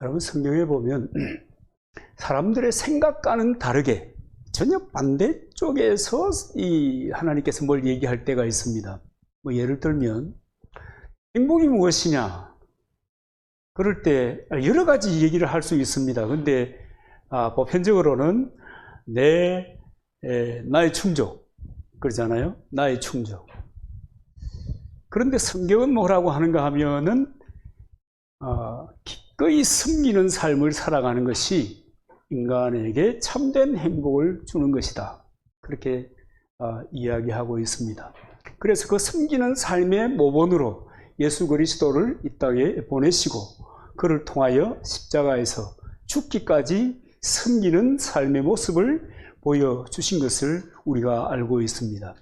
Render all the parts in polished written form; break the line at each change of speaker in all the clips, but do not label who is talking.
여러분, 성경에 보면 사람들의 생각과는 다르게 전혀 반대쪽에서 이 하나님께서 뭘 얘기할 때가 있습니다. 뭐 예를 들면 행복이 무엇이냐, 그럴 때 여러 가지 얘기를 할 수 있습니다. 근데 보편적으로는 나의 충족 그러잖아요. 나의 충족. 그런데 성경은 뭐라고 하는가 하면은 기꺼이 섬기는 삶을 살아가는 것이 인간에게 참된 행복을 주는 것이다. 그렇게 이야기하고 있습니다. 그래서 그 섬기는 삶의 모본으로 예수 그리스도를 이 땅에 보내시고 그를 통하여 십자가에서 죽기까지 섬기는 삶의 모습을 보여주신 것을 우리가 알고 있습니다.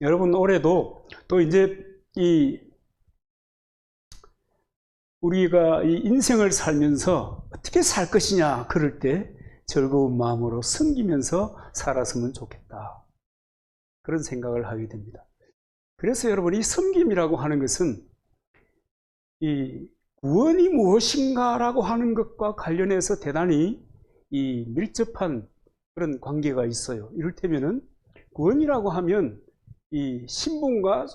여러분, 올해도 또 이제 우리가 이 인생을 살면서 어떻게 살 것이냐, 그럴 때 즐거운 마음으로 섬기면서 살았으면 좋겠다. 그런 생각을 하게 됩니다. 그래서 여러분, 이 섬김이라고 하는 것은 이 구원이 무엇인가라고 하는 것과 관련해서 대단히 이 밀접한 그런 관계가 있어요. 이를테면은 구원이라고 하면 이 신분과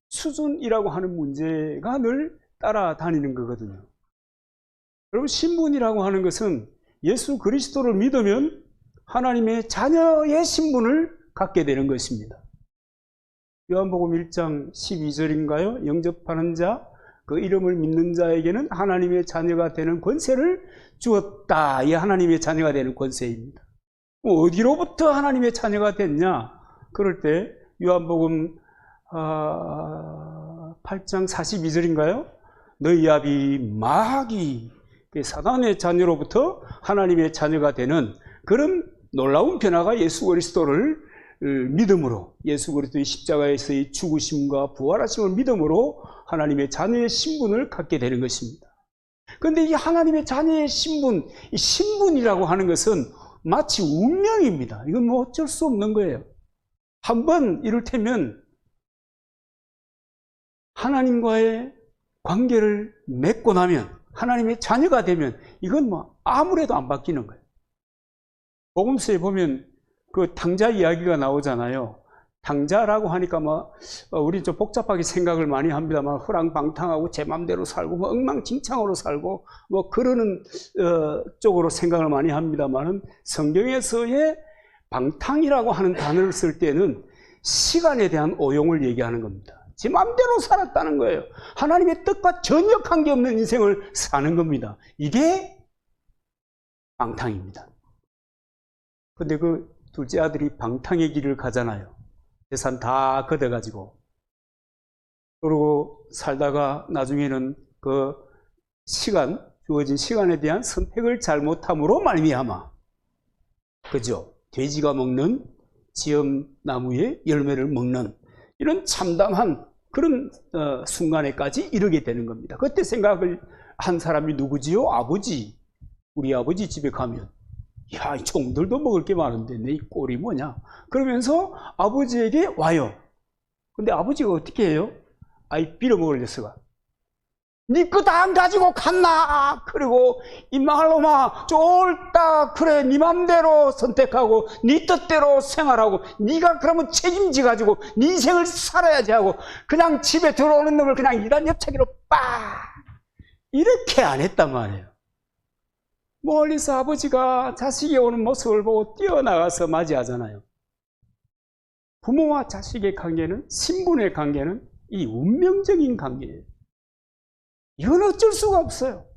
수준이라고 하는 문제가 늘 따라다니는 거거든요. 여러분, 신분이라고 하는 것은 예수 그리스도를 믿으면 하나님의 자녀의 신분을 갖게 되는 것입니다. 요한복음 1장 12절인가요? 영접하는 자, 그 이름을 믿는 자에게는 하나님의 자녀가 되는 권세를 주었다. 이 하나님의 자녀가 되는 권세입니다. 어디로부터 하나님의 자녀가 됐냐? 그럴 때 요한복음 8장 42절인가요? 너희 아비 마귀, 사단의 자녀로부터 하나님의 자녀가 되는 그런 놀라운 변화가 예수 그리스도를 믿음으로, 예수 그리스도의 십자가에서의 죽으심과 부활하심을 믿음으로 하나님의 자녀의 신분을 갖게 되는 것입니다. 그런데 이 하나님의 자녀의 신분, 이 신분이라고 하는 것은 마치 운명입니다. 이건 뭐 어쩔 수 없는 거예요. 한번 이를테면 하나님과의 관계를 맺고 나면, 하나님의 자녀가 되면 이건 뭐 아무래도 안 바뀌는 거예요. 복음서에 보면 그 탕자 이야기가 나오잖아요. 탕자라고 하니까 우리 좀 복잡하게 생각을 많이 합니다만, 허랑방탕하고 제 맘대로 살고 엉망진창으로 살고 그러는 쪽으로 생각을 많이 합니다만, 성경에서의 방탕이라고 하는 단어를 쓸 때는 시간에 대한 오용을 얘기하는 겁니다. 제 맘대로 살았다는 거예요. 하나님의 뜻과 전혀 관계없는 인생을 사는 겁니다. 이게 방탕입니다. 근데 그 둘째 아들이 방탕의 길을 가잖아요. 재산 다 걷어가지고. 그러고 살다가 나중에는 그 주어진 시간에 대한 선택을 잘못함으로 말미암아, 그죠? 돼지가 먹는 지엄나무의 열매를 먹는 이런 참담한 그런 순간에까지 이르게 되는 겁니다. 그때 생각을 한 사람이 누구지요? 아버지. 우리 아버지 집에 가면, 야, 이 종들도 먹을 게 많은데 내 이 꼴이 뭐냐? 그러면서 아버지에게 와요. 근데 아버지가 어떻게 해요? 아이 빌어먹을 녀석아, 니 거 다 안 가지고 갔나? 그리고 이 망할놈아, 쫄딱 그래, 니 맘대로 선택하고 니 뜻대로 생활하고 니가 그러면 책임지 가지고 니 인생을 살아야지 하고 그냥 집에 들어오는 놈을 그냥 이단 옆차기로 빡 이렇게 안 했단 말이에요. 멀리서 아버지가 자식이 오는 모습을 보고 뛰어나가서 맞이하잖아요. 부모와 자식의 관계는, 신분의 관계는 이 운명적인 관계예요. 이건 어쩔 수가 없어요.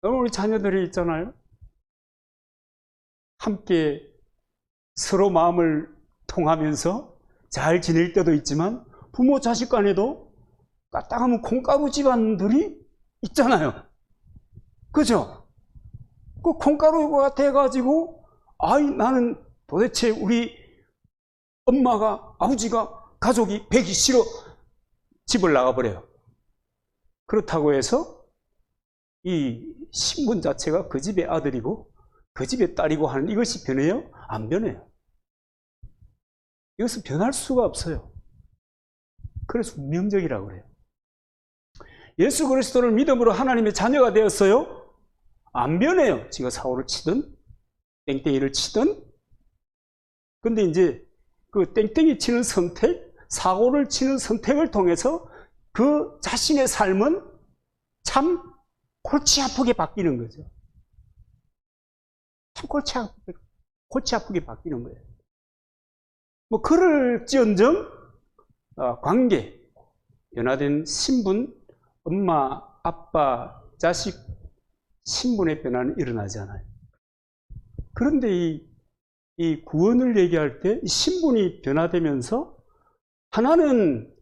여러분, 우리 자녀들이 있잖아요. 함께 서로 마음을 통하면서 잘 지낼 때도 있지만 부모 자식 간에도 까딱하면 콩가루 집안들이 있잖아요. 그죠? 그 콩가루가 돼가지고 나는 도대체 우리 엄마가, 아버지가, 가족이 배기 싫어 집을 나가버려요. 그렇다고 해서 이 신분 자체가 그 집의 아들이고 그 집의 딸이고 하는 이것이 변해요? 안 변해요. 이것은 변할 수가 없어요. 그래서 운명적이라고 그래요. 예수 그리스도를 믿음으로 하나님의 자녀가 되었어요? 안 변해요. 지가 사고를 치든 땡땡이를 치든. 근데 이제 그 땡땡이 치는 선택, 사고를 치는 선택을 통해서 그 자신의 삶은 참 골치 아프게 바뀌는 거죠. 참 골치 아프게 바뀌는 거예요. 뭐 그럴지언정 관계, 변화된 신분, 엄마, 아빠, 자식, 신분의 변화는 일어나지 않아요. 그런데 이 구원을 얘기할 때 신분이 변화되면서 하나는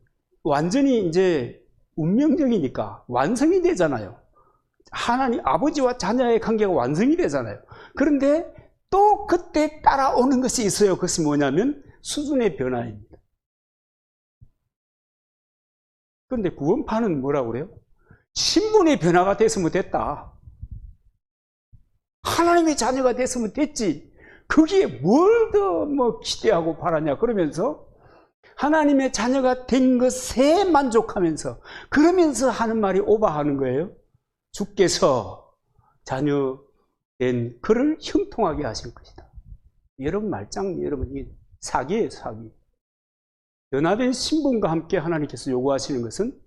완전히 이제 운명적이니까 완성이 되잖아요. 하나님 아버지와 자녀의 관계가 완성이 되잖아요. 그런데 또 그때 따라오는 것이 있어요. 그것이 뭐냐면 수준의 변화입니다. 그런데 구원파는 뭐라고 그래요? 신분의 변화가 됐으면 됐다. 하나님의 자녀가 됐으면 됐지. 거기에 뭘 더 뭐 기대하고 바라냐 그러면서 하나님의 자녀가 된 것에 만족하면서 그러면서 하는 말이 오버하는 거예요. 주께서 자녀 된 그를 형통하게 하실 것이다. 여러분 말짱, 여러분 이 사기예요, 사기. 변화된 신분과 함께 하나님께서 요구하시는 것은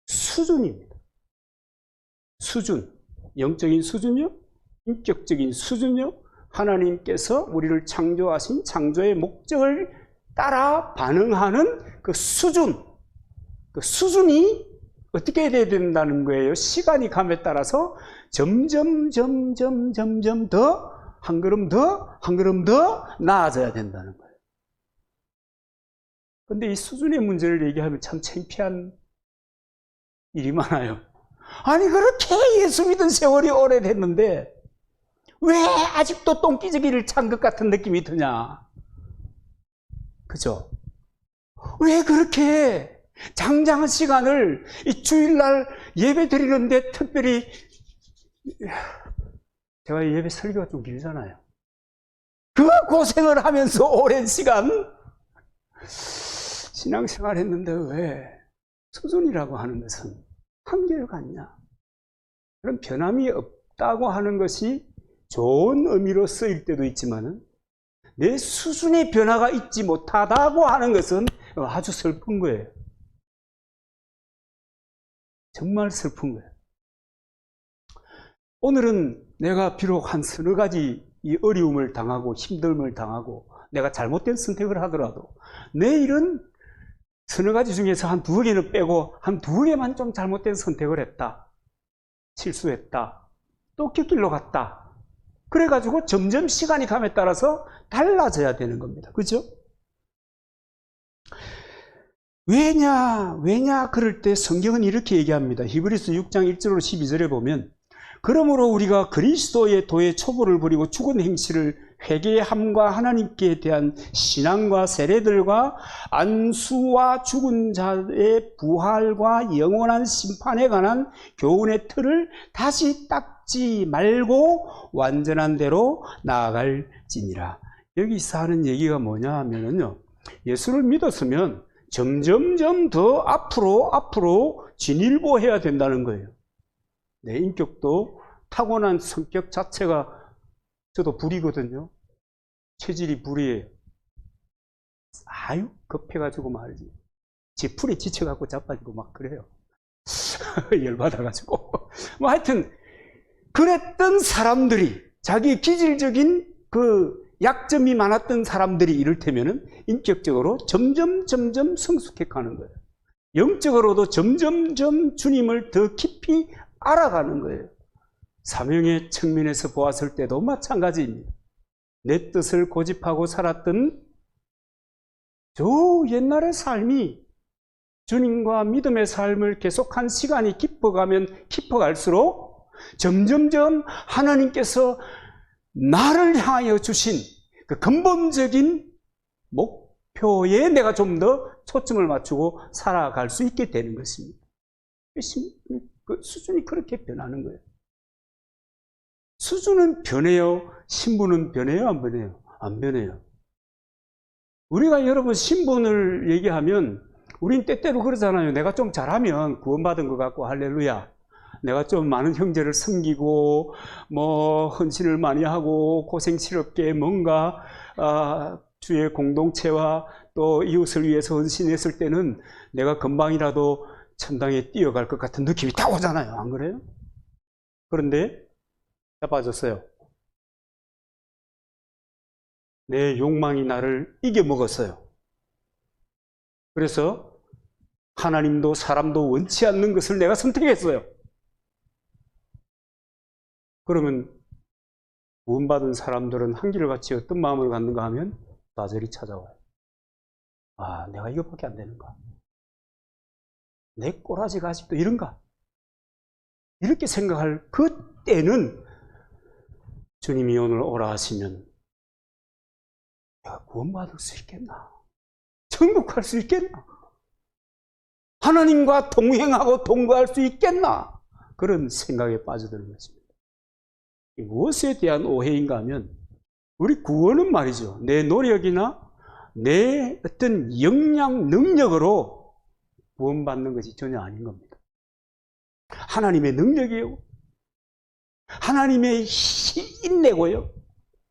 수준입니다. 수준, 영적인 수준이요, 인격적인 수준이요, 하나님께서 우리를 창조하신 창조의 목적을 따라 반응하는 그 수준, 그 수준이 어떻게 돼야 된다는 거예요? 시간이 감에 따라서 점점 더 한 걸음 더 나아져야 된다는 거예요. 그런데 이 수준의 문제를 얘기하면 참 창피한 일이 많아요. 아니 그렇게 예수 믿은 세월이 오래됐는데 왜 아직도 똥기저귀를 찬 것 같은 느낌이 드냐? 그죠? 왜 그렇게 장장한 시간을 이 주일날 예배 드리는데 특별히 제가 예배 설교가 좀 길잖아요. 그 고생을 하면서 오랜 시간 신앙생활 했는데 왜 수준이라고 하는 것은 한계를 갖냐? 그런 변함이 없다고 하는 것이 좋은 의미로 쓰일 때도 있지만은 내 수준의 변화가 있지 못하다고 하는 것은 아주 슬픈 거예요. 정말 슬픈 거예요. 오늘은 내가 비록 한 서너 가지 이 어려움을 당하고 힘듦을 당하고 내가 잘못된 선택을 하더라도 내일은 서너 가지 중에서 한 두어 개는 빼고 한 두어 개만 좀 잘못된 선택을 했다. 실수했다. 또 길 갔다. 그래가지고 점점 시간이 감에 따라서 달라져야 되는 겁니다. 그죠? 왜냐 그럴 때 성경은 이렇게 얘기합니다. 히브리서 6장 1절로 12절에 보면 그러므로 우리가 그리스도의 도에 초보를 부리고 죽은 행실을 회개함과 하나님께 대한 신앙과 세례들과 안수와 죽은 자의 부활과 영원한 심판에 관한 교훈의 틀을 다시 닦지 말고 완전한 대로 나아갈지니라. 여기서 하는 얘기가 뭐냐 하면요, 예수를 믿었으면 점점점 더 앞으로 진일보해야 된다는 거예요. 내 인격도 타고난 성격 자체가 저도 불이거든요. 체질이 불이에요. 아유 급해가지고 말이지. 지 풀이 지쳐갖고 자빠지고 막 그래요. 열받아가지고. 뭐 하여튼 그랬던 사람들이 자기 기질적인 그 약점이 많았던 사람들이 이를테면은 인격적으로 점점 성숙해 가는 거예요. 영적으로도 점점 주님을 더 깊이 알아가는 거예요. 사명의 측면에서 보았을 때도 마찬가지입니다. 내 뜻을 고집하고 살았던 저 옛날의 삶이 주님과 믿음의 삶을 계속한 시간이 깊어가면 깊어갈수록 점점점 하나님께서 나를 향하여 주신 그 근본적인 목표에 내가 좀 더 초점을 맞추고 살아갈 수 있게 되는 것입니다. 그 수준이 그렇게 변하는 거예요. 수준은 변해요. 신분은 변해요? 안 변해요? 안 변해요. 우리가 여러분 신분을 얘기하면 우린 때때로 그러잖아요. 내가 좀 잘하면 구원받은 것 같고 할렐루야. 내가 좀 많은 형제를 섬기고 헌신을 많이 하고 고생스럽게 뭔가 주의 공동체와 또 이웃을 위해서 헌신했을 때는 내가 금방이라도 천당에 뛰어갈 것 같은 느낌이 딱 오잖아요. 안 그래요? 그런데 다 빠졌어요. 내 욕망이 나를 이겨먹었어요. 그래서 하나님도 사람도 원치 않는 것을 내가 선택했어요. 그러면 구원받은 사람들은 한결같이 어떤 마음을 갖는가 하면 좌절이 찾아와요. 아, 내가 이것밖에 안 되는가? 내 꼬라지가 아직도 이런가? 이렇게 생각할 그때는 주님이 오늘 오라 하시면 내가 구원받을 수 있겠나? 천국 갈 수 있겠나? 하나님과 동행하고 동거할 수 있겠나? 그런 생각에 빠져드는 것입니다. 무엇에 대한 오해인가 하면 우리 구원은 말이죠. 내 노력이나 내 어떤 역량, 능력으로 구원받는 것이 전혀 아닌 겁니다. 하나님의 능력이에요. 하나님의 인내고요.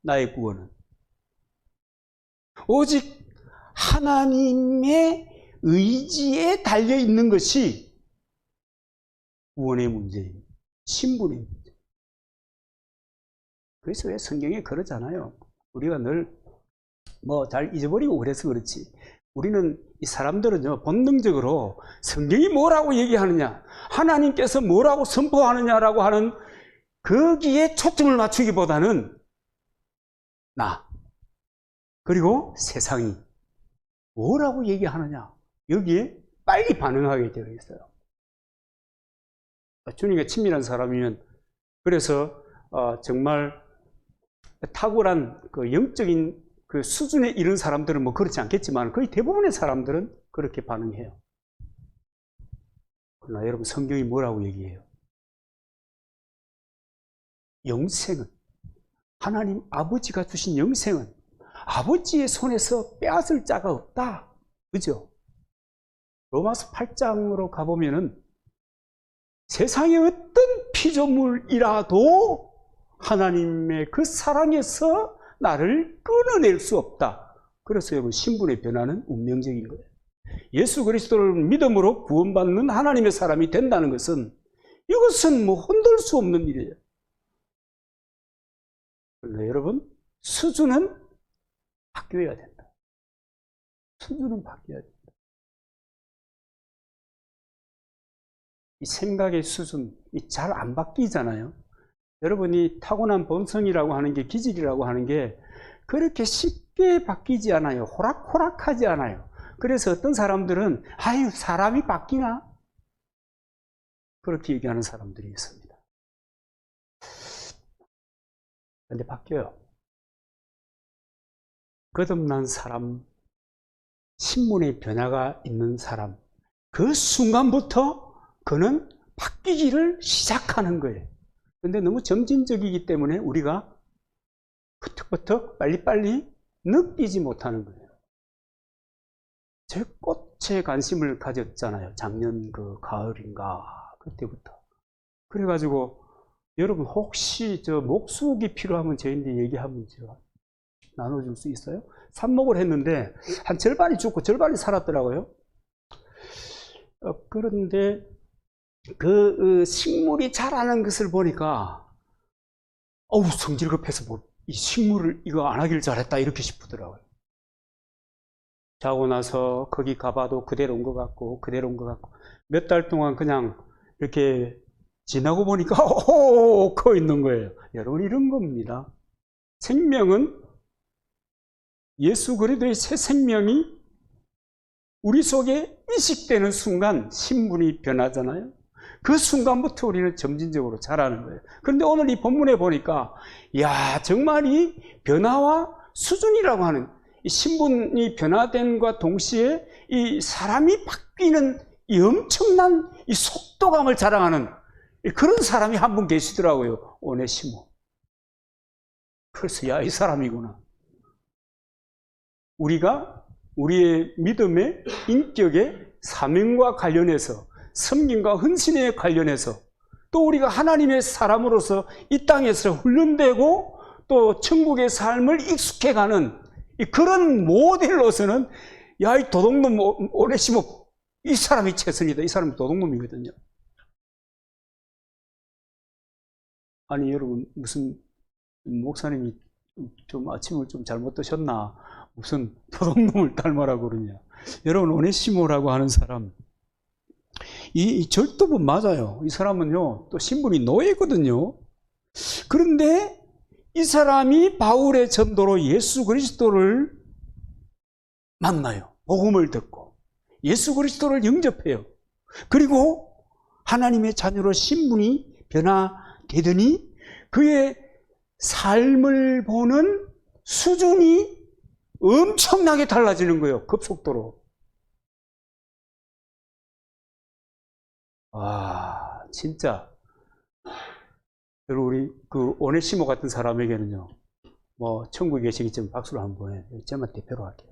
나의 구원은. 오직 하나님의 의지에 달려있는 것이 구원의 문제입니다. 신분의 문제. 그래서 왜 성경에 그러잖아요. 우리가 늘 잘 잊어버리고 그래서 그렇지. 우리는 이 사람들은요, 본능적으로 성경이 뭐라고 얘기하느냐, 하나님께서 뭐라고 선포하느냐라고 하는 거기에 초점을 맞추기보다는 나, 그리고 세상이 뭐라고 얘기하느냐, 여기에 빨리 반응하게 되어 있어요. 주님과 친밀한 사람이면, 그래서 정말 탁월한 그 영적인 그 수준에 이른 사람들은 그렇지 않겠지만 거의 대부분의 사람들은 그렇게 반응해요. 그러나 여러분, 성경이 뭐라고 얘기해요? 영생은, 하나님 아버지가 주신 영생은 아버지의 손에서 빼앗을 자가 없다. 그죠? 로마서 8장으로 가보면은 세상의 어떤 피조물이라도 하나님의 그 사랑에서 나를 끊어낼 수 없다. 그래서 여러분, 신분의 변화는 운명적인 거예요. 예수 그리스도를 믿음으로 구원받는 하나님의 사람이 된다는 것은, 이것은 흔들 수 없는 일이에요. 그러나 여러분, 수준은 바뀌어야 된다. 수준은 바뀌어야 된다. 이 생각의 수준, 잘 안 바뀌잖아요. 여러분이 타고난 본성이라고 하는 게, 기질이라고 하는 게 그렇게 쉽게 바뀌지 않아요. 호락호락하지 않아요. 그래서 어떤 사람들은 아유, 사람이 바뀌나? 그렇게 얘기하는 사람들이 있습니다. 근데 바뀌어요. 거듭난 사람, 신분의 변화가 있는 사람, 그 순간부터 그는 바뀌기를 시작하는 거예요. 근데 너무 점진적이기 때문에 우리가 버떡버떡 빨리빨리 느끼지 못하는 거예요. 제 꽃에 관심을 가졌잖아요. 작년 그 가을인가 그때부터. 그래가지고 여러분, 혹시 목수옥이 필요하면 저희한테 얘기하면 제가 나눠줄 수 있어요? 삽목을 했는데 한 절반이 죽고 절반이 살았더라고요. 그런데 그 식물이 자라는 것을 보니까 성질 급해서 이 식물을 이거 안 하길 잘했다 이렇게 싶더라고요. 자고 나서 거기 가봐도 그대로인 것 같고 몇 달 동안 그냥 이렇게 지나고 보니까 커 있는 거예요. 여러분, 이런 겁니다. 생명은, 예수 그리스도의 새 생명이 우리 속에 이식되는 순간 신분이 변하잖아요. 그 순간부터 우리는 점진적으로 자라는 거예요. 그런데 오늘 이 본문에 보니까 정말 이 변화와 수준이라고 하는 이 신분이 변화됨과 동시에 이 사람이 바뀌는 이 엄청난 이 속도감을 자랑하는 그런 사람이 한 분 계시더라고요. 오네시모. 그래서 이 사람이구나. 우리가 우리의 믿음의 인격에 사명과 관련해서, 섬김과 헌신에 관련해서, 또 우리가 하나님의 사람으로서 이 땅에서 훈련되고 또 천국의 삶을 익숙해가는 그런 모델로서는 야, 이 도둑놈 오네시모, 이 사람이 최선이다. 이 사람이 도둑놈이거든요. 아니 여러분, 무슨 목사님이 좀 아침을 좀 잘못 드셨나, 무슨 도둑놈을 닮아라고 그러냐. 여러분, 오네시모라고 하는 사람, 이 절도범 맞아요. 이 사람은요, 또 신분이 노예거든요. 그런데 이 사람이 바울의 전도로 예수 그리스도를 만나요. 복음을 듣고 예수 그리스도를 영접해요. 그리고 하나님의 자녀로 신분이 변화되더니 그의 삶을 보는 수준이 엄청나게 달라지는 거예요. 급속도로. 아, 진짜. 우리 그 오네시모 같은 사람에게는요, 뭐 천국에 계시기 전 박수를 한번 보내요. 저만 대표로 할게요.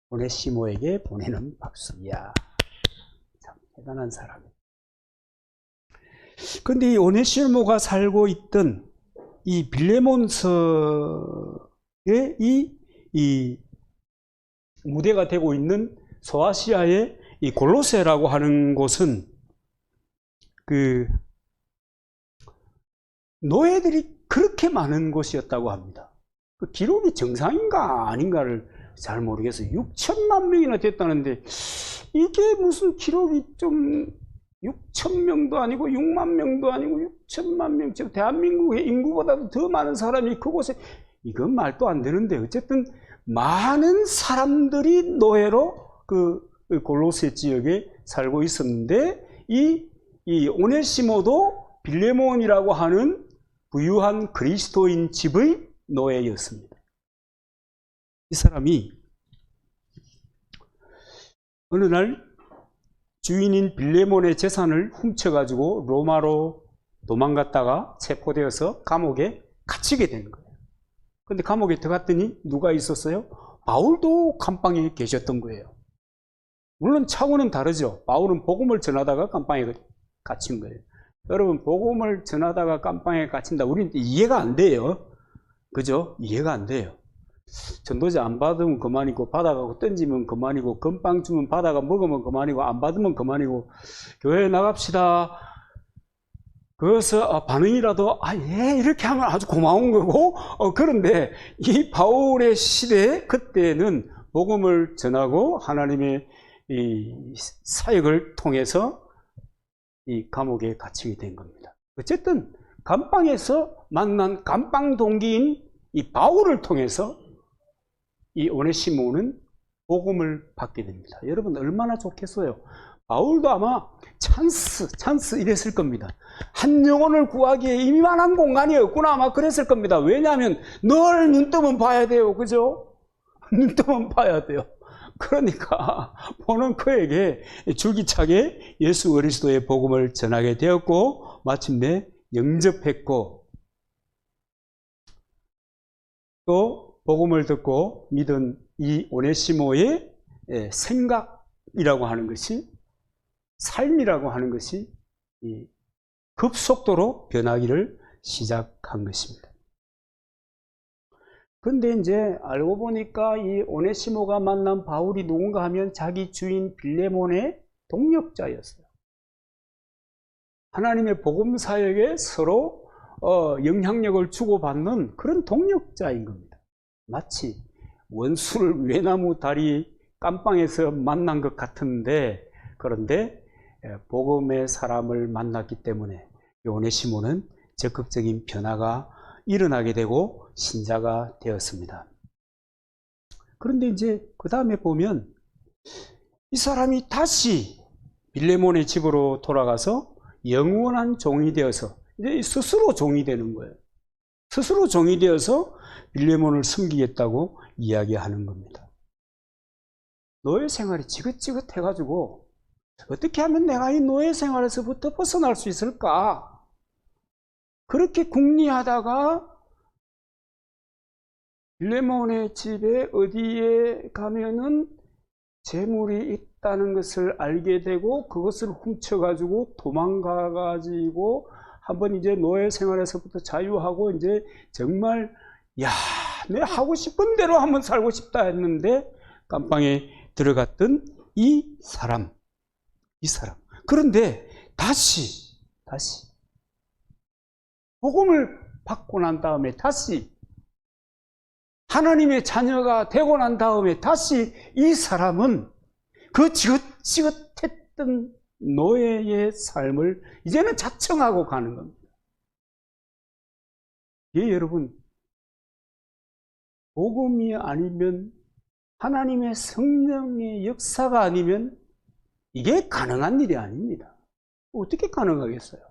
오네시모에게 보내는 박수야. 참 대단한 사람이에요. 근데 이 오네시모가 살고 있던 이 빌레몬서의 이 무대가 되고 있는 소아시아의 이 골로새라고 하는 곳은 그 노예들이 그렇게 많은 곳이었다고 합니다. 그 기록이 정상인가 아닌가를 잘 모르겠어요. 6천만 명이나 됐다는데 이게 무슨 기록이 좀 6천 명도 아니고 6만 명도 아니고 6천만 명, 지금 대한민국의 인구보다도 더 많은 사람이 그곳에, 이건 말도 안 되는데 어쨌든 많은 사람들이 노예로 그 골로새 지역에 살고 있었는데 이 오네시모도 빌레몬이라고 하는 부유한 그리스도인 집의 노예였습니다. 이 사람이 어느 날 주인인 빌레몬의 재산을 훔쳐가지고 로마로 도망갔다가 체포되어서 감옥에 갇히게 된 거예요. 근데 감옥에 들어갔더니 누가 있었어요? 바울도 감방에 계셨던 거예요. 물론 차원은 다르죠. 바울은 복음을 전하다가 감방에 갇힌 거예요. 여러분, 복음을 전하다가 감방에 갇힌다. 우리는 이해가 안 돼요. 그죠? 이해가 안 돼요. 전도자 안 받으면 그만이고, 받아가고 던지면 그만이고, 건빵 주면 받아가 먹으면 그만이고, 안 받으면 그만이고, 교회에 나갑시다. 그래서 반응이라도 예, 이렇게 하면 아주 고마운 거고, 그런데 이 바울의 시대에 그때는 복음을 전하고 하나님의 이 사역을 통해서 이 감옥에 갇히게 된 겁니다. 어쨌든 감방에서 만난 감방 동기인 이 바울을 통해서 이 오네시모는 복음을 받게 됩니다. 여러분 얼마나 좋겠어요. 바울도 아마 찬스 이랬을 겁니다. 한 영혼을 구하기에 이만한 공간이 없구나 아마 그랬을 겁니다. 왜냐하면 늘 눈뜨면 봐야 돼요. 그죠? 눈뜨면 봐야 돼요. 그러니까 보는 그에게 줄기차게 예수 그리스도의 복음을 전하게 되었고 마침내 영접했고 또 복음을 듣고 믿은 이 오네시모의 생각이라고 하는 것이 삶이라고 하는 것이 급속도로 변하기를 시작한 것입니다. 근데 이제 알고 보니까 이 오네시모가 만난 바울이 누군가 하면 자기 주인 빌레몬의 동력자였어요. 하나님의 복음 사역에 서로 영향력을 주고받는 그런 동력자인 겁니다. 마치 원수를 외나무 다리 깜빵에서 만난 것 같은데, 그런데 복음의 사람을 만났기 때문에 오네시모는 적극적인 변화가 일어나게 되고 신자가 되었습니다. 그런데 이제 그 다음에 보면 이 사람이 다시 빌레몬의 집으로 돌아가서 영원한 종이 되어서 이제 스스로 종이 되는 거예요. 스스로 종이 되어서 빌레몬을 섬기겠다고 이야기하는 겁니다. 노예 생활이 지긋지긋해가지고 어떻게 하면 내가 이 노예 생활에서부터 벗어날 수 있을까? 그렇게 궁리하다가 빌레몬의 집에 어디에 가면은 재물이 있다는 것을 알게 되고 그것을 훔쳐가지고 도망가가지고 한번 이제 노예 생활에서부터 자유하고 이제 정말 야, 내 하고 싶은 대로 한번 살고 싶다 했는데 깜빵에 들어갔던 이 사람. 그런데 다시 복음을 받고 난 다음에 다시 하나님의 자녀가 되고 난 다음에 다시 이 사람은 그 지긋지긋했던 노예의 삶을 이제는 자청하고 가는 겁니다. 예, 여러분, 복음이 아니면 하나님의 성령의 역사가 아니면 이게 가능한 일이 아닙니다. 어떻게 가능하겠어요?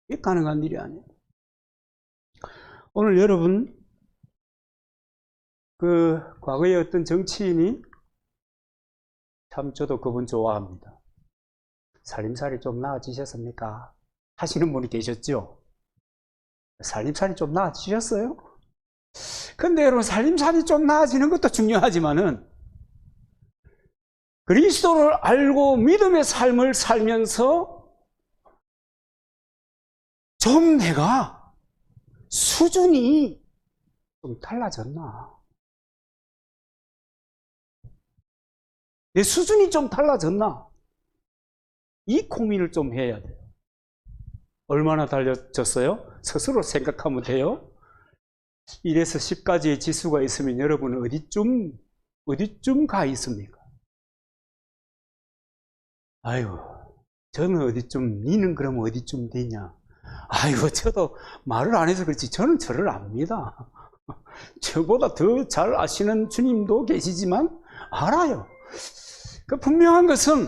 이게 가능한 일이 아니에요. 오늘 여러분, 과거에 어떤 정치인이 참 저도 그분 좋아합니다. 살림살이 좀 나아지셨습니까? 하시는 분이 계셨죠? 살림살이 좀 나아지셨어요? 근데 여러분, 살림살이 좀 나아지는 것도 중요하지만은 그리스도를 알고 믿음의 삶을 살면서 좀 내가 수준이 좀 달라졌나? 내 수준이 좀 달라졌나? 이 고민을 좀 해야 돼요. 얼마나 달라졌어요? 스스로 생각하면 돼요. 1에서 10까지의 지수가 있으면 여러분은 어디쯤 가 있습니까? 아이고, 저는 어디쯤, 니는 그럼 어디쯤 되냐? 아이고, 저도 말을 안 해서 그렇지 저는 저를 압니다. 저보다 더 잘 아시는 주님도 계시지만 알아요. 그 분명한 것은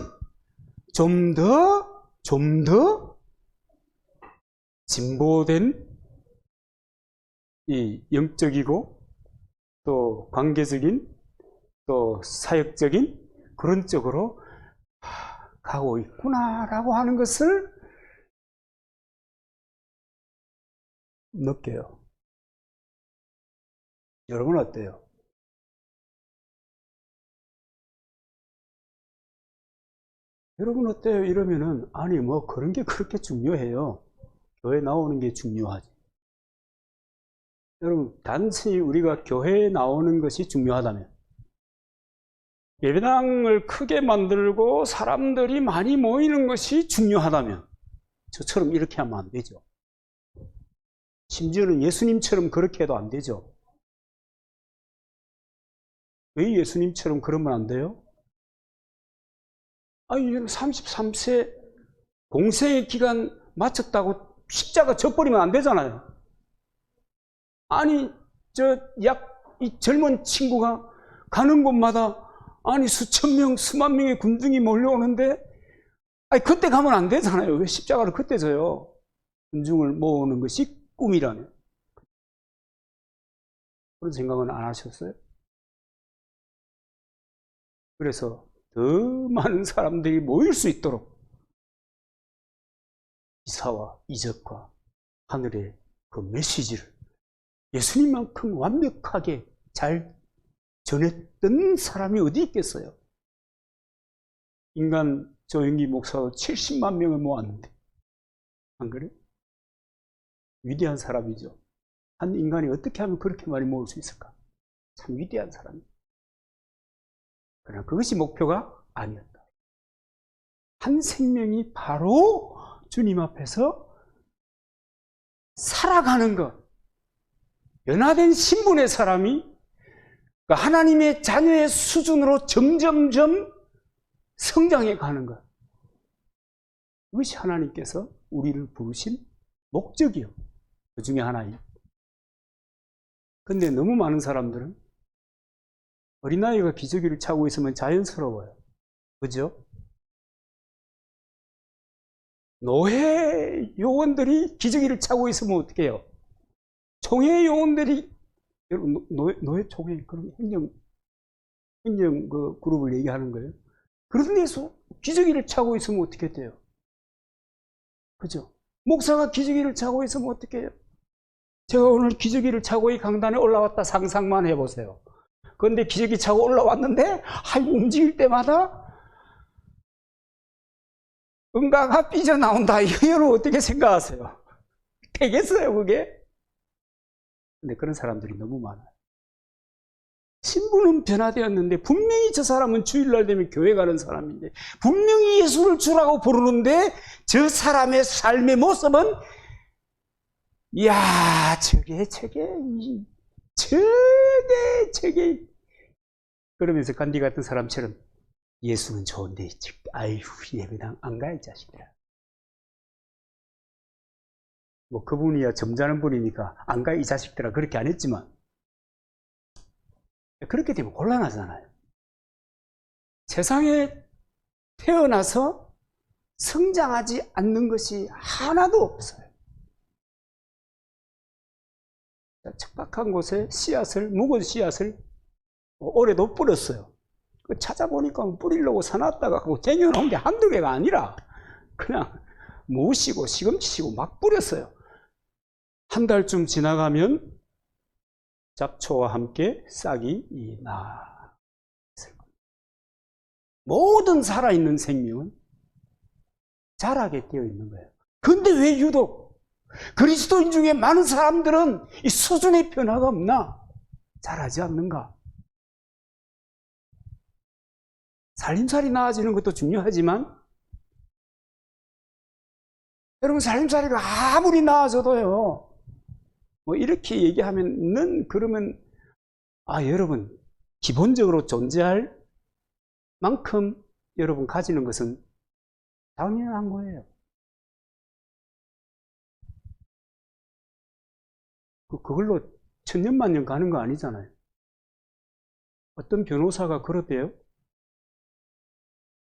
좀 더 진보된 이 영적이고 또 관계적인 또 사역적인 그런 쪽으로 가고 있구나라고 하는 것을 느껴요. 여러분 어때요? 여러분 어때요? 이러면은 아니 뭐 그런 게 그렇게 중요해요. 교회 나오는 게 중요하지. 여러분 단순히 우리가 교회에 나오는 것이 중요하다면 예배당을 크게 만들고 사람들이 많이 모이는 것이 중요하다면 저처럼 이렇게 하면 안 되죠. 심지어는 예수님처럼 그렇게 해도 안 되죠. 왜 예수님처럼 그러면 안 돼요? 아니 33세 공생의 기간 마쳤다고 십자가 져버리면 안 되잖아요. 아니 이 젊은 친구가 가는 곳마다 아니 수천 명 수만 명의 군중이 몰려오는데 아니 그때 가면 안 되잖아요. 왜 십자가를 그때 져요? 군중을 모으는 것이 꿈이라면. 그런 생각은 안 하셨어요? 그래서 더 많은 사람들이 모일 수 있도록 이사와 이적과 하늘의 그 메시지를 예수님만큼 완벽하게 잘 전했던 사람이 어디 있겠어요? 인간 조영기 목사도 70만 명을 모았는데 안 그래? 위대한 사람이죠. 한 인간이 어떻게 하면 그렇게 많이 모을 수 있을까? 참 위대한 사람이에요. 그러나 그것이 목표가 아니었다. 한 생명이 바로 주님 앞에서 살아가는 것. 변화된 신분의 사람이 하나님의 자녀의 수준으로 점점점 성장해 가는 것. 그것이 하나님께서 우리를 부르신 목적이요. 그 중에 하나예요. 근데 너무 많은 사람들은 어린아이가 기저귀를 차고 있으면 자연스러워요. 그죠? 노예 요원들이 기저귀를 차고 있으면 어떻게 해요? 총회 요원들이, 여러분, 노예 총회, 그런 행정 그 그룹을 얘기하는 거예요. 그런 데서 기저귀를 차고 있으면 어떻게 돼요? 그죠? 목사가 기저귀를 차고 있으면 어떻게 해요? 제가 오늘 기저귀를 차고 이 강단에 올라왔다 상상만 해보세요. 그런데 기저귀 차고 올라왔는데 움직일 때마다 응가가 삐져나온다. 이거는 어떻게 생각하세요? 되겠어요, 그게? 근데 그런 사람들이 너무 많아요. 신분은 변화되었는데 분명히 저 사람은 주일날 되면 교회 가는 사람인데 분명히 예수를 주라고 부르는데 저 사람의 삶의 모습은 이야, 저게 그러면서 간디 같은 사람처럼 예수는 좋은데 아이고 예배당 안 가 이 자식들아. 뭐 그분이야 점잖은 분이니까 안 가 이 자식들아 그렇게 안 했지만 그렇게 되면 곤란하잖아요. 세상에 태어나서 성장하지 않는 것이 하나도 없어요. 척박한 곳에 씨앗을, 묵은 씨앗을 올해도 뿌렸어요. 찾아보니까 뿌리려고 사놨다가 쟁여놓은 게 한두 개가 아니라 그냥 모시고 시금치고 막 뿌렸어요. 한 달쯤 지나가면 잡초와 함께 싹이 나. 모든 살아있는 생명은 자라게 되어 있는 거예요. 그런데 왜 유독 그리스도인 중에 많은 사람들은 이 수준의 변화가 없나? 자라지 않는가? 살림살이 나아지는 것도 중요하지만 여러분 살림살이가 아무리 나아져도요 뭐 이렇게 얘기하면은 그러면 여러분 기본적으로 존재할 만큼 여러분 가지는 것은 당연한 거예요. 그걸로 천년만년 가는 거 아니잖아요. 어떤 변호사가 그러대요.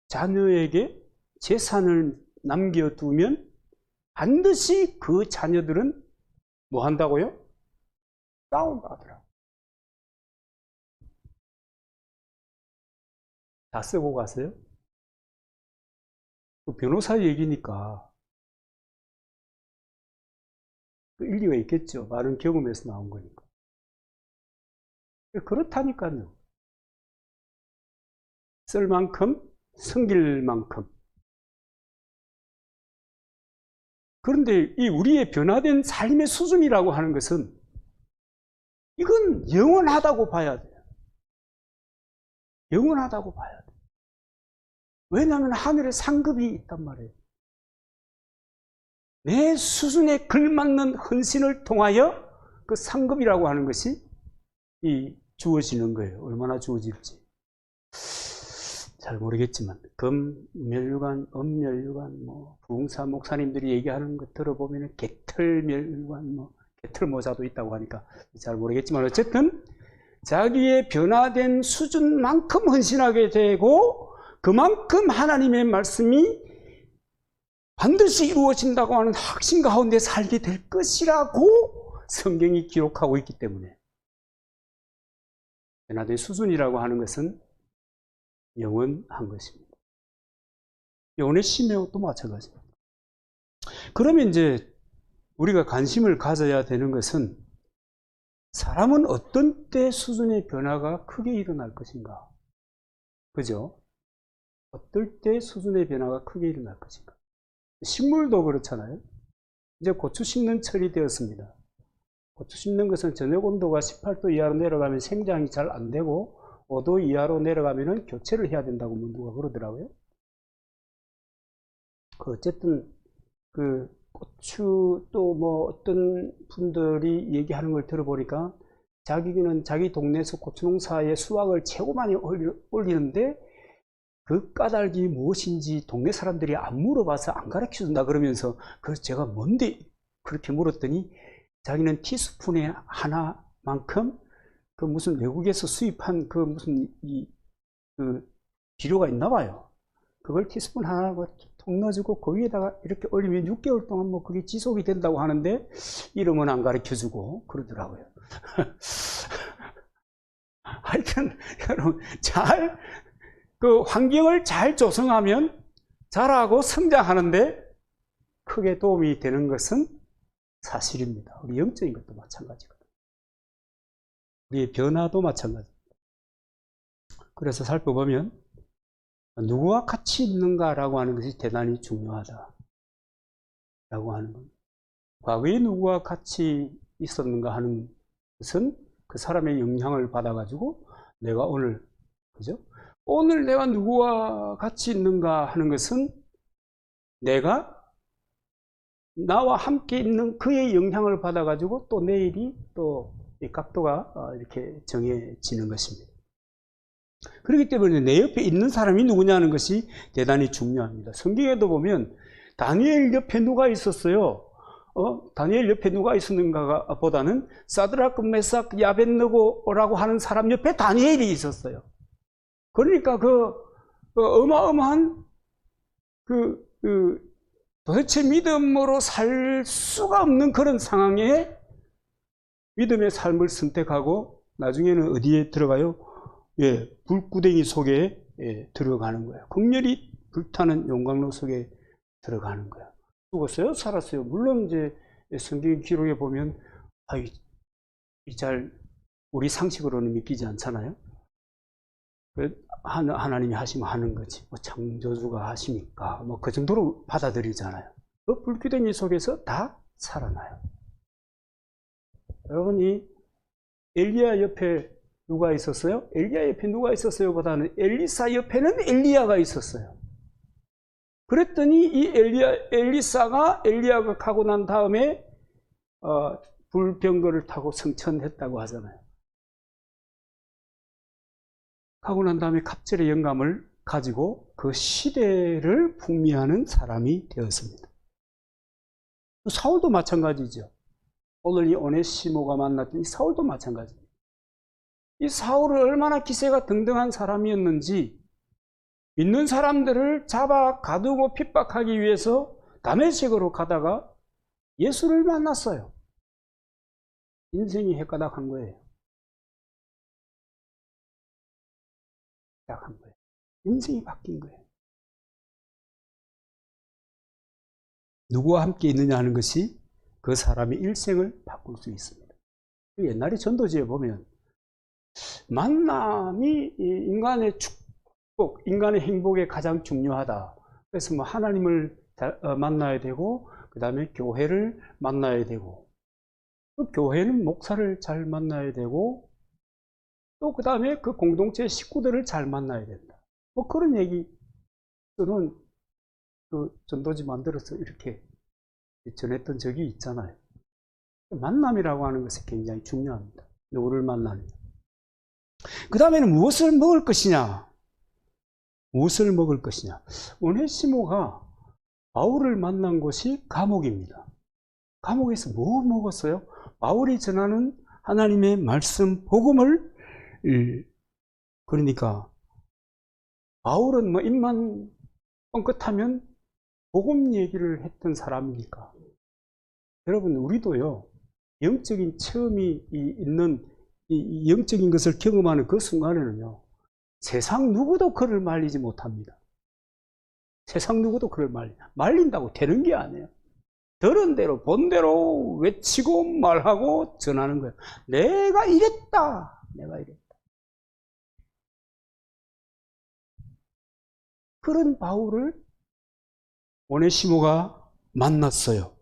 자녀에게 재산을 남겨두면 반드시 그 자녀들은 뭐 한다고요? 싸운다 하더라. 다 쓰고 가세요? 그 변호사 얘기니까 그 일리가 있겠죠. 많은 경험에서 나온 거니까. 그렇다니까요. 쓸 만큼, 섬길 만큼. 그런데 이 우리의 변화된 삶의 수준이라고 하는 것은 이건 영원하다고 봐야 돼요. 영원하다고 봐야 돼요. 왜냐하면 하늘에 상급이 있단 말이에요. 내 수준에 걸맞는 헌신을 통하여 그 상급이라고 하는 것이 주어지는 거예요. 얼마나 주어질지. 잘 모르겠지만 금멸류관, 엄멸류관, 부흥사 목사님들이 얘기하는 것 들어보면 개털멸류관, 개털 모자도 있다고 하니까 잘 모르겠지만 어쨌든 자기의 변화된 수준만큼 헌신하게 되고 그만큼 하나님의 말씀이 반드시 이루어진다고 하는 확신 가운데 살게 될 것이라고 성경이 기록하고 있기 때문에 변화된 수준이라고 하는 것은 영원한 것입니다. 영혼의 심령도 마찬가지입니다. 그러면 이제 우리가 관심을 가져야 되는 것은 사람은 어떤 때 수준의 변화가 크게 일어날 것인가? 그죠? 어떨 때 수준의 변화가 크게 일어날 것인가? 식물도 그렇잖아요. 이제 고추 심는 철이 되었습니다. 고추 심는 것은 저녁 온도가 18도 이하로 내려가면 생장이 잘 안 되고 5도 이하로 내려가면 교체를 해야 된다고 누가 그러더라고요. 어쨌든 고추 또 어떤 분들이 얘기하는 걸 들어보니까 자기는 자기 동네에서 고추 농사에 수확을 최고 많이 올리는데 그 까닭이 무엇인지 동네 사람들이 안 물어봐서 안 가르쳐 준다 그러면서 그래서 제가 뭔데 그렇게 물었더니 자기는 티스푼에 하나만큼 그 무슨 외국에서 수입한 그 무슨 그 비료가 있나 봐요. 그걸 티스푼 하나 통 넣어주고 그 위에다가 이렇게 올리면 6개월 동안 그게 지속이 된다고 하는데 이름은 안 가르쳐 주고 그러더라고요. 하여튼 여러분 그 환경을 잘 조성하면 자라고 성장하는데 크게 도움이 되는 것은 사실입니다. 우리 영적인 것도 마찬가지거든요. 우리의 변화도 마찬가지입니다. 그래서 살펴보면 누구와 같이 있는가라고 하는 것이 대단히 중요하다라고 하는 겁니다. 과거에 누구와 같이 있었는가 하는 것은 그 사람의 영향을 받아가지고 내가 오늘, 그죠? 오늘 내가 누구와 같이 있는가 하는 것은 내가 나와 함께 있는 그의 영향을 받아가지고 또 내일이 또 이 각도가 이렇게 정해지는 것입니다. 그렇기 때문에 내 옆에 있는 사람이 누구냐는 것이 대단히 중요합니다. 성경에도 보면 다니엘 옆에 누가 있었어요? 다니엘 옆에 누가 있었는가 보다는 사드락, 메삭, 야벳느고라고 하는 사람 옆에 다니엘이 있었어요. 그러니까 어마어마한 도대체 믿음으로 살 수가 없는 그런 상황에 믿음의 삶을 선택하고 나중에는 어디에 들어가요? 예, 불구덩이 속에 들어가는 거예요. 극렬히 불타는 용광로 속에 들어가는 거예요. 죽었어요? 살았어요? 물론 이제 성경 기록에 보면 우리 상식으로는 믿기지 않잖아요. 하나님이 하시면 하는 거지. 뭐 창조주가 하시니까 뭐 그 정도로 받아들이잖아요. 그 불구덩이 속에서 다 살아나요. 여러분, 이 엘리야 옆에 누가 있었어요? 엘리야 옆에 누가 있었어요? 보다는 엘리사 옆에는 엘리야가 있었어요. 그랬더니 이 엘리야가 가고 난 다음에 불병거를 타고 승천했다고 하잖아요. 가고 난 다음에 갑절의 영감을 가지고 그 시대를 풍미하는 사람이 되었습니다. 사울도 마찬가지죠. 오늘 이 오네시모가 만났던 이 사울도 마찬가지입니다. 이 사울은 얼마나 기세가 등등한 사람이었는지 믿는 사람들을 잡아 가두고 핍박하기 위해서 다메섹으로 가다가 예수를 만났어요. 인생이 헷가닥한 거예요. 한 거예요. 인생이 바뀐 거예요. 누구와 함께 있느냐 하는 것이 그 사람의 일생을 바꿀 수 있습니다. 옛날에 전도지에 보면 만남이 인간의 축복, 인간의 행복에 가장 중요하다. 그래서 뭐 하나님을 만나야 되고 그 다음에 교회를 만나야 되고 그 교회는 목사를 잘 만나야 되고 또 그 다음에 그 공동체 식구들을 잘 만나야 된다. 뭐 그런 얘기 저는 그 전도지 만들어서 이렇게 전했던 적이 있잖아요. 만남이라고 하는 것이 굉장히 중요합니다. 누구를 만나느냐. 그 다음에는 무엇을 먹을 것이냐. 무엇을 먹을 것이냐. 오네시모가 바울을 만난 곳이 감옥입니다. 감옥에서 뭐 먹었어요? 바울이 전하는 하나님의 말씀, 복음을 그러니까 바울은 뭐 입만 뻥끗하면 복음 얘기를 했던 사람이니까. 여러분, 우리도요 영적인 체험이 있는 이 영적인 것을 경험하는 그 순간에는요 세상 누구도 그를 말리지 못합니다. 세상 누구도 그를 말린다고 되는 게 아니에요. 들은 대로 본 대로 외치고 말하고 전하는 거예요. 내가 이랬다. 내가 이랬다. 그런 바울을 오네시모가 만났어요.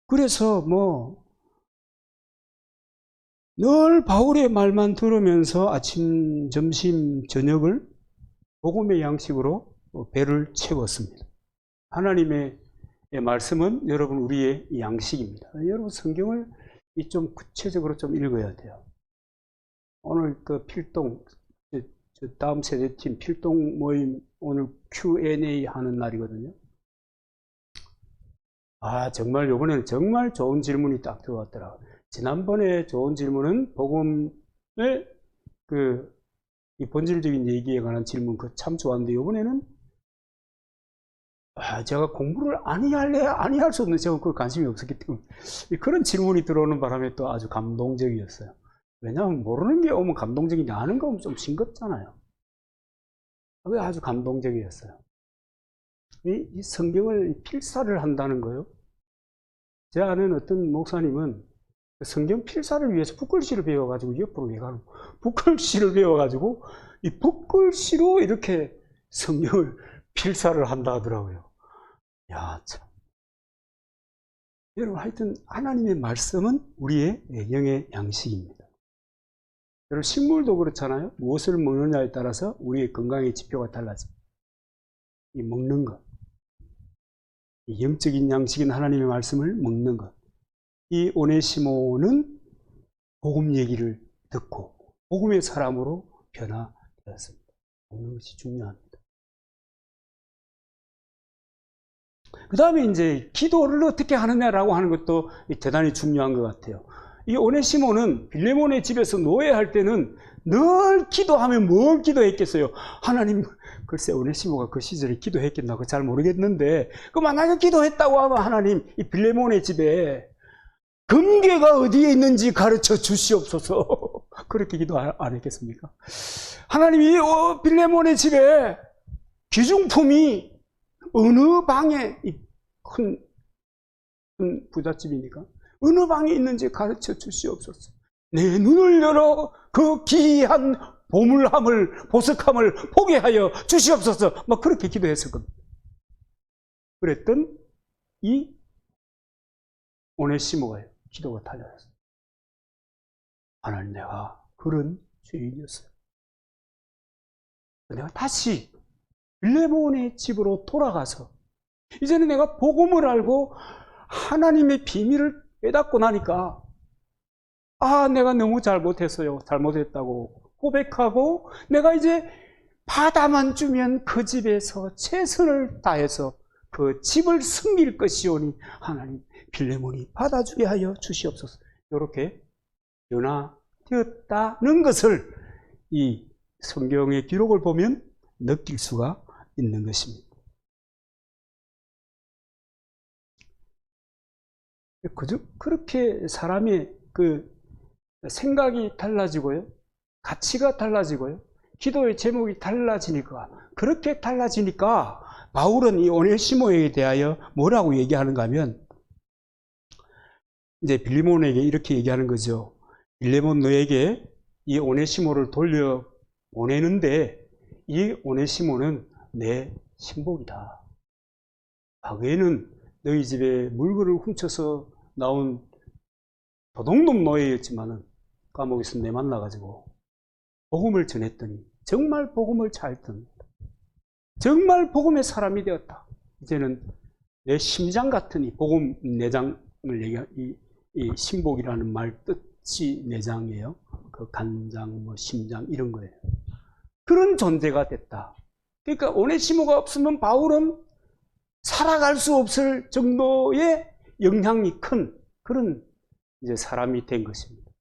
그래서 뭐 늘 바울의 말만 들으면서 아침, 점심, 저녁을 복음의 양식으로 배를 채웠습니다. 하나님의 말씀은 여러분 우리의 양식입니다. 여러분 성경을 좀 구체적으로 좀 읽어야 돼요. 오늘 그 필동, 다음 세대팀 필동 모임 오늘 Q&A 하는 날이거든요. 정말 이번에는 정말 좋은 질문이 딱 들어왔더라고요. 지난번에 좋은 질문은 복음의 이 본질적인 얘기에 관한 질문 참 좋았는데 이번에는 제가 공부를 아니할 수 없는 제가 그 관심이 없었기 때문에 그런 질문이 들어오는 바람에 또 아주 감동적이었어요. 왜냐하면 모르는 게 오면 감동적인데 아는 거 오면 좀 싱겁잖아요. 그게 아주 감동적이었어요. 이 성경을 필사를 한다는 거요. 제 아는 어떤 목사님은 성경 필사를 위해서 붓글씨를 배워가지고 옆으로 외가는 붓글씨를 배워가지고 이 붓글씨로 이렇게 성경을 필사를 한다 하더라고요. 야, 참. 여러분, 하여튼 하나님의 말씀은 우리의 영의 양식입니다. 여러분, 식물도 그렇잖아요. 무엇을 먹느냐에 따라서 우리의 건강의 지표가 달라집니다. 이 먹는 것, 이 영적인 양식인 하나님의 말씀을 먹는 것. 이 오네시모는 복음 얘기를 듣고 복음의 사람으로 변화되었습니다. 먹는 것이 중요합니다. 그 다음에 이제 기도를 어떻게 하느냐라고 하는 것도 대단히 중요한 것 같아요. 이 오네시모는 빌레몬의 집에서 노예할 때는 늘 기도하면 뭘 기도했겠어요? 하나님, 글쎄 오네시모가 그 시절에 기도했겠나 그 잘 모르겠는데, 그 만약에 기도했다고 하면 하나님, 이 빌레몬의 집에 금괴가 어디에 있는지 가르쳐 주시옵소서. 그렇게 기도 안 했겠습니까? 하나님이 빌레몬의 집에 귀중품이 어느 방에, 큰 부잣집이니까 어느 방에 있는지 가르쳐 주시옵소서. 내 눈을 열어 그 귀한 보물함을, 보석함을 보게 하여 주시옵소서. 막 그렇게 기도했을 겁니다. 그랬던 이 오네시모가 기도가 달려졌어요. 하나님, 내가 그런 죄인이었어요. 내가 다시 빌레몬의 집으로 돌아가서 이제는 내가 복음을 알고 하나님의 비밀을 깨닫고 나니까, 아, 내가 너무 잘못했어요. 잘못했다고 고백하고, 내가 이제 받아만 주면 그 집에서 최선을 다해서 그 집을 섬길 것이오니 하나님, 빌레몬이 받아주게 하여 주시옵소서. 이렇게 변화되었다는 것을 이 성경의 기록을 보면 느낄 수가 있는 것입니다. 그렇게 사람의 그 생각이 달라지고요, 가치가 달라지고요, 기도의 제목이 달라지니까, 그렇게 달라지니까 바울은 이 오네시모에 대하여 뭐라고 얘기하는가 하면, 이제 빌레몬에게 이렇게 얘기하는 거죠. 빌레몬, 너에게 이 오네시모를 돌려 보내는데 이 오네시모는 내 신복이다. 과거에는 너희 집에 물건을 훔쳐서 나온 도둑놈 노예였지만은 감옥에서 내 만나가지고 복음을 전했더니 정말 복음을 잘 듣는다. 정말 복음의 사람이 되었다. 이제는 내 심장 같은 이 복음 내장을 얘기한 이 신복이라는 말 뜻이 내장이에요. 그 간장, 뭐 심장 이런 거예요. 그런 존재가 됐다. 그러니까 오네시모가 없으면 바울은 살아갈 수 없을 정도의 영향이 큰 그런 이제 사람이 된 것입니다.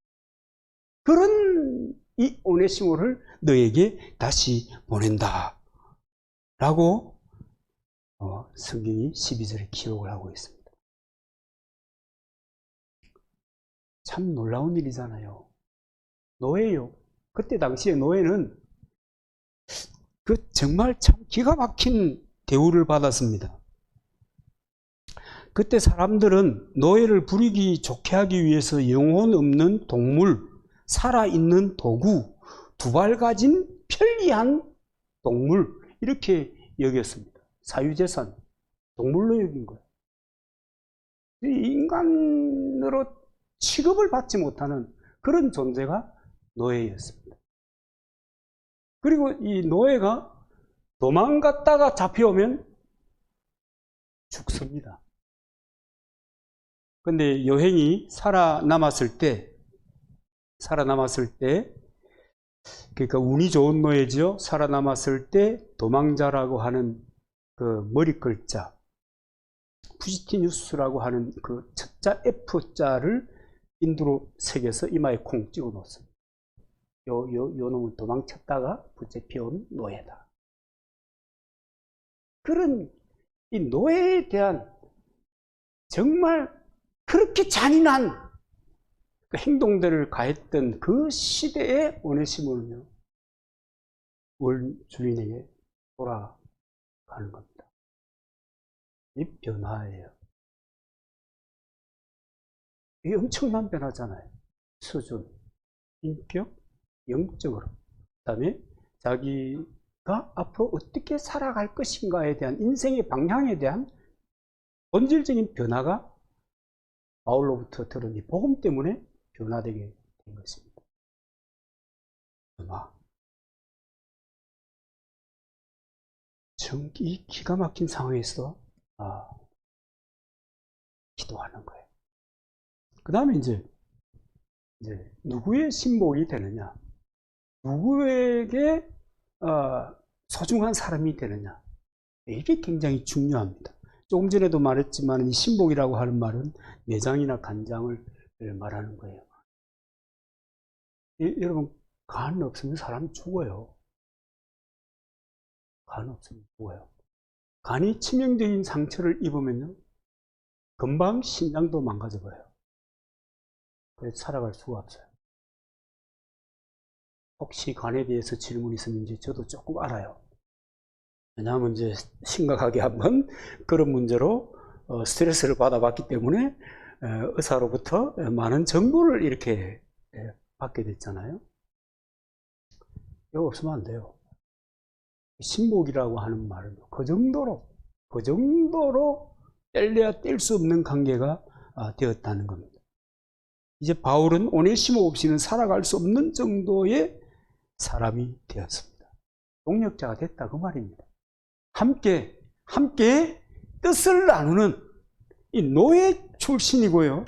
그런 이 오네시모를 너에게 다시 보낸다 라고 성경이 12절에 기록을 하고 있습니다. 참 놀라운 일이잖아요. 노예요. 그때 당시에 노예는 정말 참 기가 막힌 대우를 받았습니다. 그때 사람들은 노예를 부리기 좋게 하기 위해서 영혼 없는 동물, 살아있는 도구, 두 발 가진 편리한 동물 이렇게 여겼습니다. 사유재산, 동물로 여긴 거예요. 인간으로 취급을 받지 못하는 그런 존재가 노예였습니다. 그리고 이 노예가 도망갔다가 잡혀오면 죽습니다. 근데 여행이 살아남았을 때, 그러니까 운이 좋은 노예죠. 살아남았을 때 도망자라고 하는 그 머리 글자, 푸시티뉴스라고 하는 그 첫자 F자를 인두로 새겨서 이마에 콩 찍어 놓습니다. 요 놈은 도망쳤다가 붙잡혀온 노예다. 그런 이 노예에 대한 정말 그렇게 잔인한 그 행동들을 가했던 그 시대의 오네시모는요, 월 주인에게 돌아가는 겁니다. 이 변화예요. 이게 엄청난 변화잖아요. 수준, 인격, 영적으로. 그 다음에 자기가 앞으로 어떻게 살아갈 것인가에 대한 인생의 방향에 대한 본질적인 변화가 바울로부터 들은 이 복음 때문에 변화되게 된 것입니다. 변화. 이 기가 막힌 상황에서 기도하는 거예요. 그 다음에 이제 누구의 신복이 되느냐, 누구에게 소중한 사람이 되느냐, 이게 굉장히 중요합니다. 조금 전에도 말했지만 이 신복이라고 하는 말은 내장이나 간장을 말하는 거예요. 여러분, 간 없으면 사람 죽어요. 간 없으면 죽어요. 간이 치명적인 상처를 입으면요, 금방 신장도 망가져버려요. 그래서 살아갈 수가 없어요. 혹시 간에 대해서 질문 있었는지 저도 조금 알아요. 왜냐하면 이제 심각하게 한번 그런 문제로 스트레스를 받아봤기 때문에 의사로부터 많은 정보를 이렇게 받게 됐잖아요. 이거 없으면 안 돼요. 신복이라고 하는 말은 그 정도로 뗄래야 뗄 수 없는 관계가 되었다는 겁니다. 이제 바울은 오네시모 없이는 살아갈 수 없는 정도의 사람이 되었습니다. 동력자가 됐다 그 말입니다. 함께 뜻을 나누는 이 노예 출신이고요.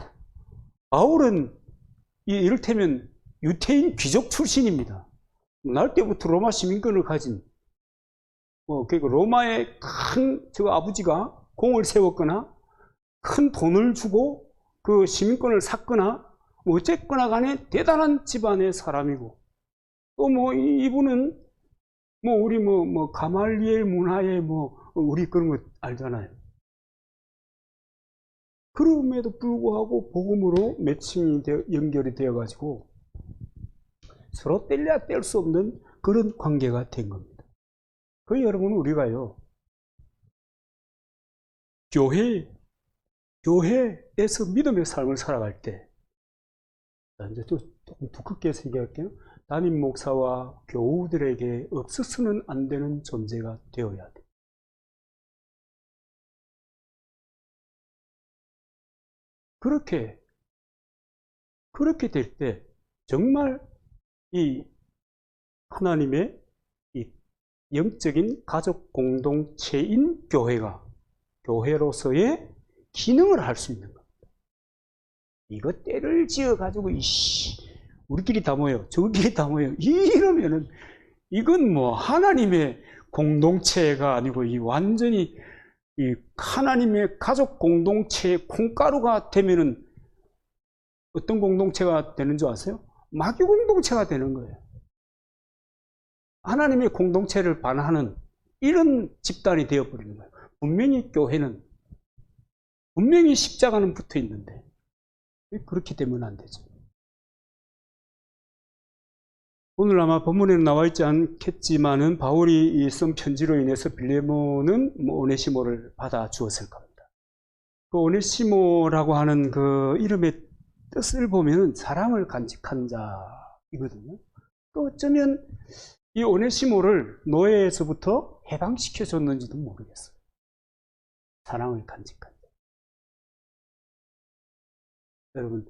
바울은 이를테면 유태인 귀족 출신입니다. 날 때부터 로마 시민권을 가진, 그러니까 로마의 큰 아버지가 공을 세웠거나 큰 돈을 주고 그 시민권을 샀거나 어쨌거나 간에 대단한 집안의 사람이고, 또 이분은 우리 가말리엘 문화에 우리 그런 거 알잖아요. 그럼에도 불구하고 복음으로 매칭이 연결이 되어 가지고 서로 뗄래야 뗄 수 없는 그런 관계가 된 겁니다. 그 여러분, 우리가요, 교회에서 믿음의 삶을 살아갈 때, 이제 좀 두껍게 생각할게요. 담임 목사와 교우들에게 없어서는 안 되는 존재가 되어야 돼. 그렇게 될 때 정말 이 하나님의 이 영적인 가족 공동체인 교회로서의 기능을 할 수 있는 겁니다. 이거 때를 지어가지고 우리끼리 다 모여, 저끼리 다 모여 이러면은 이건 하나님의 공동체가 아니고 완전히 이 하나님의 가족 공동체의 콩가루가 되면은 어떤 공동체가 되는 줄 아세요? 마귀 공동체가 되는 거예요. 하나님의 공동체를 반하는 이런 집단이 되어버리는 거예요. 분명히 교회는 분명히 십자가는 붙어 있는데 그렇게 되면 안 되죠. 오늘 아마 본문에는 나와 있지 않겠지만은 바울이 쓴 편지로 인해서 빌레몬은 오네시모를 받아 주었을 겁니다. 그 오네시모라고 하는 그 이름의 뜻을 보면은 사랑을 간직한 자이거든요. 또 어쩌면 이 오네시모를 노예에서부터 해방시켜 줬는지도 모르겠어요. 사랑을 간직한 자. 여러분,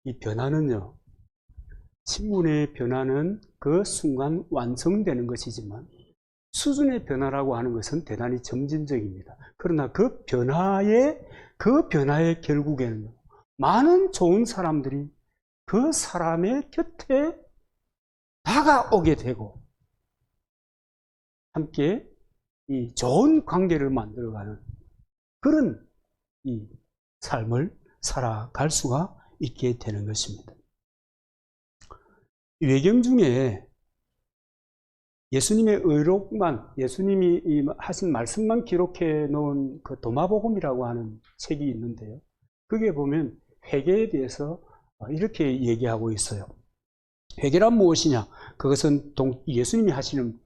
이 변화는요, 신문의 변화는 그 순간 완성되는 것이지만 수준의 변화라고 하는 것은 대단히 점진적입니다. 그러나 그 변화의 결국에는 많은 좋은 사람들이 그 사람의 곁에 다가오게 되고 함께 이 좋은 관계를 만들어가는 그런 이 삶을 살아갈 수가 있게 되는 것입니다. 외경 중에 예수님의 의록만, 예수님이 하신 말씀만 기록해 놓은 그 도마복음이라고 하는 책이 있는데요. 거기에 보면 회개에 대해서 이렇게 얘기하고 있어요. 회개란 무엇이냐? 그것은 예수님이 하시는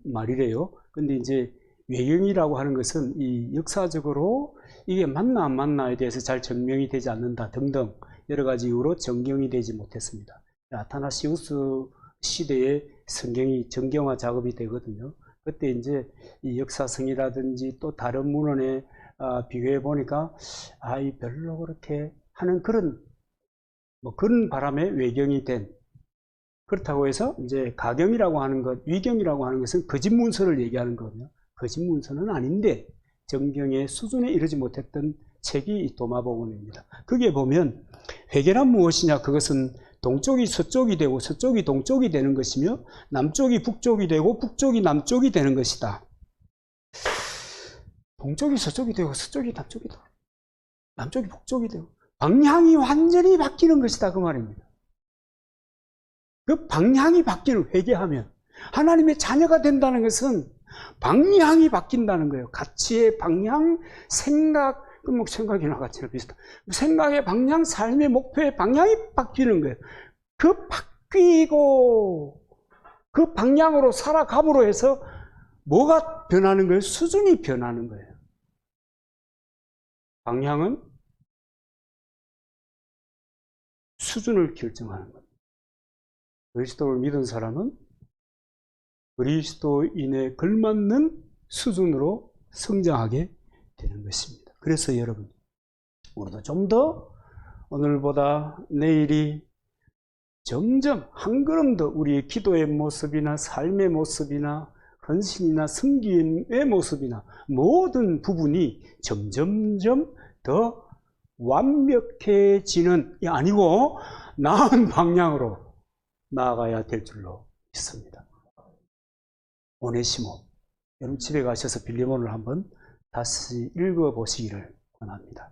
말이래요. 근데 이제 외경이라고 하는 것은 이 역사적으로 이게 맞나 안 맞나에 대해서 잘 증명이 되지 않는다 등등 여러 가지 이유로 정경이 되지 못했습니다. 아타나시우스 시대에 성경이 정경화 작업이 되거든요. 그때 이제 이 역사성이라든지 또 다른 문헌에 비교해 보니까 이 별로 그렇게 하는 그런 바람에 외경이 된, 그렇다고 해서 이제 가경이라고 하는 것, 위경이라고 하는 것은 거짓 문서를 얘기하는 거거든요. 거짓 문서는 아닌데 정경의 수준에 이르지 못했던 책이 이 도마복음입니다. 거기에 보면 회계란 무엇이냐, 그것은 동쪽이 서쪽이 되고 서쪽이 동쪽이 되는 것이며 남쪽이 북쪽이 되고 북쪽이 남쪽이 되는 것이다. 동쪽이 서쪽이 되고 서쪽이 남쪽이 되고 남쪽이 북쪽이 되고 방향이 완전히 바뀌는 것이다, 그 말입니다. 그 방향이 바뀌는, 회개하면 하나님의 자녀가 된다는 것은 방향이 바뀐다는 거예요. 가치의 방향, 생각, 생각이나 가치랑 비슷한 생각의 방향, 삶의 목표의 방향이 바뀌는 거예요. 그 바뀌고 그 방향으로 살아감으로 해서 뭐가 변하는 거예요? 수준이 변하는 거예요. 방향은 수준을 결정하는 겁니다. 그리스도를 믿은 사람은 그리스도인에 걸맞는 수준으로 성장하게 되는 것입니다. 그래서 여러분, 우리도 좀 더 오늘보다 내일이 점점 한 걸음 더 우리의 기도의 모습이나 삶의 모습이나 헌신이나 섬김의 모습이나 모든 부분이 점점점 더 완벽해지는, 이 아니고 나은 방향으로 나아가야 될 줄로 믿습니다. 오네시모, 여러분 집에 가셔서 빌레몬을 한번 다시 읽어보시기를 권합니다.